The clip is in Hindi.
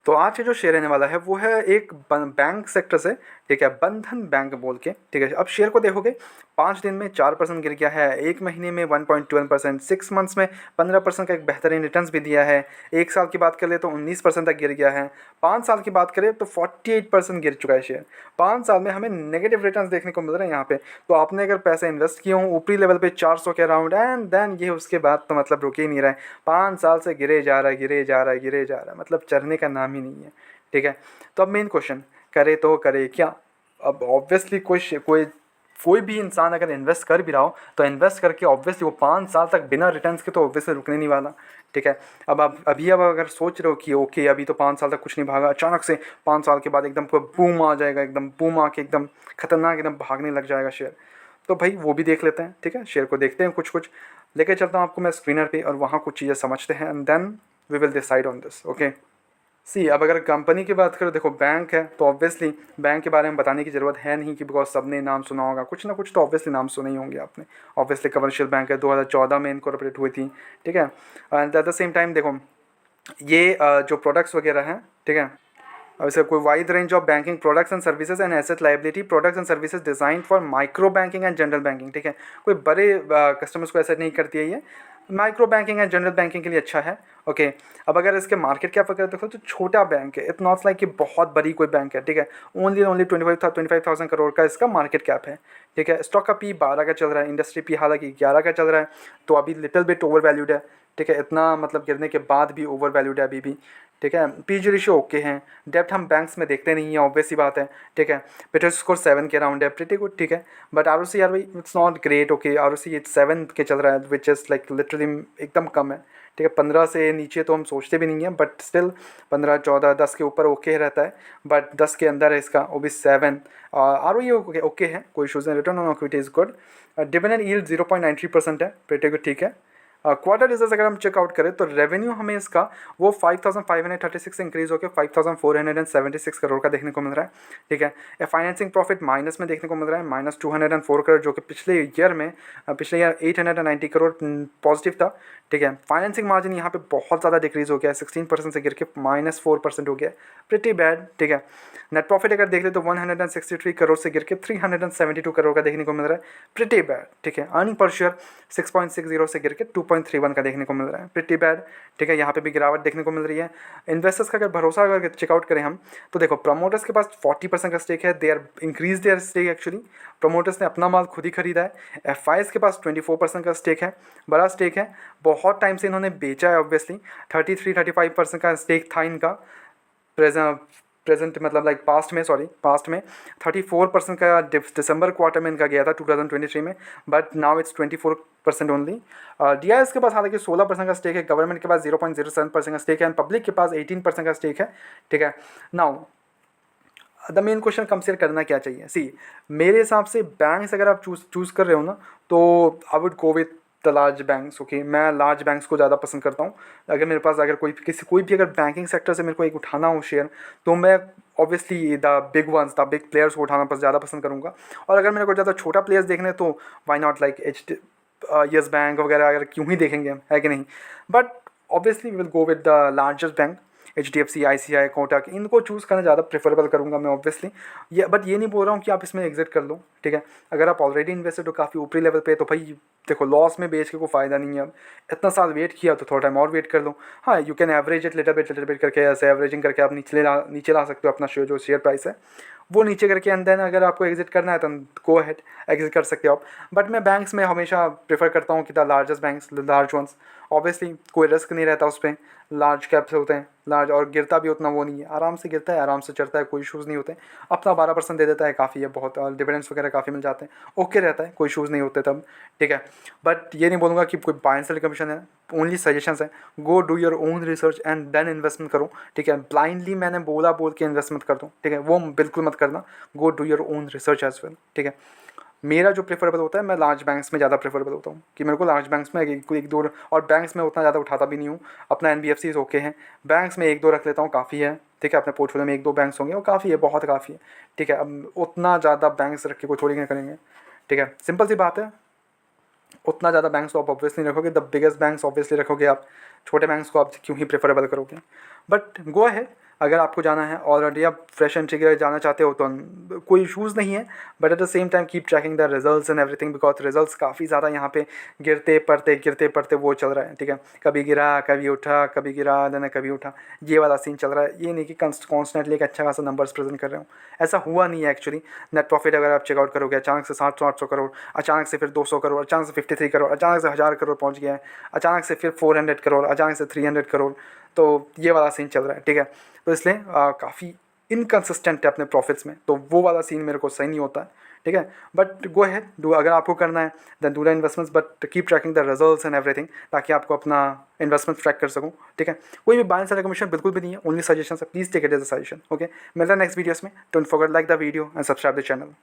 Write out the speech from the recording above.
तो आज का जो शेयर रहने वाला है वो है एक बैंक सेक्टर से, ठीक है, बंधन बैंक बोल के, ठीक है। अब शेयर को देखोगे 5 दिन में 4% गिर गया है, 1 महीने में 1.21%, 6 मंथ्स में 15% का एक बेहतरीन रिटर्न्स भी दिया है। 1 साल की बात कर ले तो 19% तक गिर गया है। 5 साल की बात करें तो 48% गिर चुका है शेयर। 5 साल में हमें नेगेटिव रिटर्न्स देखने को मिल रहे हैं यहाँ पे। तो आपने अगर पैसे इन्वेस्ट किए हों ऊपरी लेवल पे 400 के अराउंड, एंड देन ये उसके बाद तो मतलब रुक ही नहीं रहा है, 5 साल से गिरे जा रहा है, गिरे जा रहा है, गिरे जा रहा है, मतलब चढ़ने का नाम ही नहीं है, ठीक है। तो अब मेन क्वेश्चन, करे तो करे क्या? अब ऑब्वियसली कोई भी इंसान अगर इन्वेस्ट कर भी रहा हो तो इन्वेस्ट करके ऑब्वियसली वो 5 साल तक बिना रिटर्न्स के तो ऑब्वियसली रुकने नहीं वाला, ठीक है। अब आप अब अगर सोच रहे हो कि ओके अभी तो 5 साल तक कुछ नहीं भागा, अचानक से 5 साल के बाद एकदम कोई बूम आ जाएगा, एकदम बूम आके एकदम खतरनाक एकदम भागने लग जाएगा शेयर, तो भाई वो भी देख लेते हैं, ठीक है। शेयर को देखते हैं, कुछ कुछ लेके चलता हूँ आपको मैं स्क्रीनर पे और वहाँ कुछ चीज़ें समझते हैं and then we will decide on this, okay. See अब अगर कंपनी की बात करो, देखो बैंक है तो ऑब्वियसली बैंक के बारे में बताने की ज़रूरत है नहीं कि बिकॉज सबने नाम सुना होगा, कुछ ना कुछ तो ऑब्वियसली नाम सुने ही होंगे आपने। ऑब्वियसली कमर्शियल बैंक है, 2014 में इनकॉर्पोरेट हुई थी, ठीक है। And at the same time देखो ये जो प्रोडक्ट्स वगैरह हैं, ठीक है, वैसे कोई wide range of banking products and services and asset liability products and services design for micro banking and general banking, ठीक है। कोई बड़े कस्टमर्स को एसेट नहीं करती है ये, micro banking and general banking के लिए अच्छा है, ओके। अब अगर इसके मार्केट कैप वगैरह देखो तो छोटा बैंक है, इट्स नॉट लाइक कि बहुत बड़ी कोई बैंक है, ठीक है। ओनली 25,000 करोड़ का इसका मार्केट कैप है, ठीक है। स्टॉक का पी 12 का चल रहा है, इंडस्ट्री पी हालांकि 11 का चल रहा है, तो अभी लिटिल बिट ओवर वैल्यूड है, ठीक है। इतना मतलब गिरने के बाद भी ओवर वैल्यूड है अभी भी, ठीक है। पीजी रेशियो ओके हैं, डेप्ट हम बैंक्स में देखते नहीं है, ऑब्वियस सी बात है, ठीक है। पेटर स्कोर 7 के अराउंड है, प्रीटी गुड, ठीक है। बट आर ओ सी यार भाई it's not great, okay. R O C 7 के चल रहा है विच इज़ लाइक लिटरली एकदम कम है, ठीक है। 15 से नीचे तो हम सोचते भी नहीं हैं, बट स्टिल 15, 14, 10 के ऊपर ओके रहता है, बट 10 के अंदर है इसका, वो भी 7। आर ओ ये ओके है, कोई इशूज़ नहीं। Return on equity is good. Dividend yield 0.93% है, प्रीटी गुड, ठीक है। क्वार्टर रिजल्ट अगर हम चेकआउट करें तो रेवेन्यू हमें इसका वो 5,536 से इंक्रीज होकर 5,476 करोड़ का देखने को मिल रहा है, ठीक है। फाइनेंसिंग प्रॉफिट माइनस में देखने को मिल रहा है, -204 करोड़, जो कि पिछले ईयर 890 करोड़ पॉजिटिव था, ठीक है। फाइनेंसिंग मार्जिन यहाँ पे बहुत ज़्यादा डिक्रीज हो गया है, 16% से गिर के -4% हो गया, प्रिटी बैड, ठीक है। नेट प्रॉफिट अगर देख ले तो 163 करोड़ से गिर के 372 करोड़ का देखने को मिल रहा है, प्रिटी बैड, ठीक है। अर्निंग पर शेयर 6.60 से गिर के 2.31 का देखने को मिल रहा है, प्रिटी बैड, ठीक है। यहाँ पे भी गिरावट देखने को मिल रही है। इन्वेस्टर्स का अगर भरोसा अगर चेकआउट करें हम तो देखो प्रमोटर्स के पास 40% का स्टेक है, they are increase their stake actually, promoters ने अपना माल खुद ही खरीदा है। एफ के पास 24% का स्टेक है, बड़ा स्टेक है, बहुत टाइम से इन्होंने बेचा है ऑब्वियसली। 33-35% का स्टेक था इनका प्रेजेंट मतलब लाइक पास्ट में 34% का दिसंबर क्वार्टर में इनका गया था 2023 में, but now it's 24% only. D के पास हालांकि 16% का स्टेक है, गवर्नमेंट के पास 0.07% का स्टेक है एंड पब्लिक के पास 18% का स्टेक है, ठीक है। Now the main question consider करना क्या चाहिए, सी मेरे हिसाब से बैंक्स अगर आप चूज़ कर रहे हो ना तो I would go with the large banks, okay. मैं लार्ज बैंक्स को ज़्यादा पसंद करता हूँ। अगर मेरे पास अगर कोई भी अगर बैंकिंग सेक्टर से मेरे को एक उठाना हो शेयर तो मैं ऑब्वियसली द बिग प्लेयर्स को उठाना ज़्यादा पसंद करूँगा। और अगर मेरे को ज़्यादा छोटा प्लेयर्स देखने तो why not like Yes Bank वगैरह, अगर क्यों ही देखेंगे हम, है कि नहीं। But obviously we will go with the largest bank, HDFC, ICI, Kotak, इनको चूज़ करना ज़्यादा प्रेफरेबल करूँगा मैं ऑब्वियसली। बट ये नहीं बोल रहा हूँ कि आप इसमें एग्जिट कर लो, ठीक है। अगर आप ऑलरेडी इन्वेस्टेड हो काफ़ी ऊपरी लेवल पे तो भाई देखो लॉस में बेच के कोई फ़ायदा नहीं है। अब इतना साल वेट किया तो थोड़ा टाइम और वेट कर लो। हाँ, you can average it little bit करके, ऐसे एवरेजिंग करके आप नीचे ला सकते हो अपना शेयर प्राइस है वो नीचे करके, एंड देन अगर आपको एग्जिट करना है तो गो अहेड एग्जिट कर सकते हो आप। बट मैं बैंक्स में हमेशा प्रेफर करता हूँ कि the largest banks, large ones, obviously कोई रिस्क नहीं रहता उस पर, लार्ज कैप्स होते हैं लार्ज, और गिरता भी उतना वो नहीं है, आराम से गिरता है, आराम से चढ़ता है, कोई इशूज़ नहीं होते। अपना 12% दे देता है, काफ़ी है बहुत, और डिविडेंड्स वगैरह काफ़ी मिल जाते हैं, ओके रहता है, कोई इशूज़ नहीं होते तब, ठीक है। बट ये नहीं बोलूँगा कि कोई बाय एंड सेल कमीशन है, ओनली सजेशंस है, go do your own research and then investment करो, ठीक है। ब्लाइंडली मैंने बोल के इन्वेस्टमेंट कर दूँ, ठीक है, वो बिल्कुल मत करना, go do your own research as well, ठीक है। मेरा जो प्रेफरेबल होता है, मैं लार्ज बैंक्स में ज़्यादा प्रेफरेबल होता हूँ कि मेरे को लार्ज बैंक्स में एक दो, और बैंक्स में उतना ज़्यादा उठाता भी नहीं हूँ, अपना NBFCs ओके हैं, बैंक्स में एक दो रख लेता हूँ, काफ़ी है, ठीक है। अपने पोर्टफोलियो में एक दो बैंक्स होंगे वो काफ़ी है, बहुत काफ़ी है, ठीक है। अब उतना ज़्यादा बैंक्स रख के कोई थोड़ी ना करेंगे, ठीक है, सिंपल सी बात है। उतना ज़्यादा बैंक्स तो आप ऑब्वियसली रखोगे, द बिगेस्ट बैंक्स ऑब्वियसली रखोगे आप, छोटे बैंक्स को आप क्यों ही प्रेफरेबल करोगे। बट गो है, अगर आपको जाना है ऑलरेडी आप फ्रेश एंट्री के लिए जाना चाहते हो तो कोई इशूज़ नहीं है, but at the same time keep tracking the results and everything, because results काफ़ी ज़्यादा यहाँ पे गिरते पड़ते वो चल रहा है, ठीक है। कभी गिरा कभी उठा, कभी गिरा देना कभी उठा, ये वाला सीन चल रहा है। ये नहीं कि कॉन्स्टेंटली एक अच्छा खासा नंबर्स प्रेजेंट कर रहे हो, ऐसा हुआ नहीं है एक्चुअली। नेट प्रॉफिट अगर आप चेकआउट करोगे, अचानक से 700-800 करोड़, अचानक से फिर 200 करोड़, अचानक से 53 करोड़, अचानक से 1000 करोड़ पहुँच गया है, अचानक से फिर 400 करोड़, अचानक से 300 करोड़, तो ये वाला सीन चल रहा है, ठीक है। तो इसलिए काफ़ी इनकन्सिस्टेंट है अपने प्रॉफिट्स में, तो वो वाला सीन मेरे को सही नहीं होता है, ठीक है। बट गो है डू, अगर आपको करना है then do the investments, but keep tracking the results and everything, ताकि आपको अपना इन्वेस्टमेंट ट्रैक कर सकूँ, ठीक है। कोई भी बाय एंड सेल रिकमेंडेशन बिल्कुल भी नहीं है, ओनली सजेशन है, please take it as a suggestion, okay. मिलता है नेक्स्ट वीडियोस में। Don't forget like the video and subscribe the channel.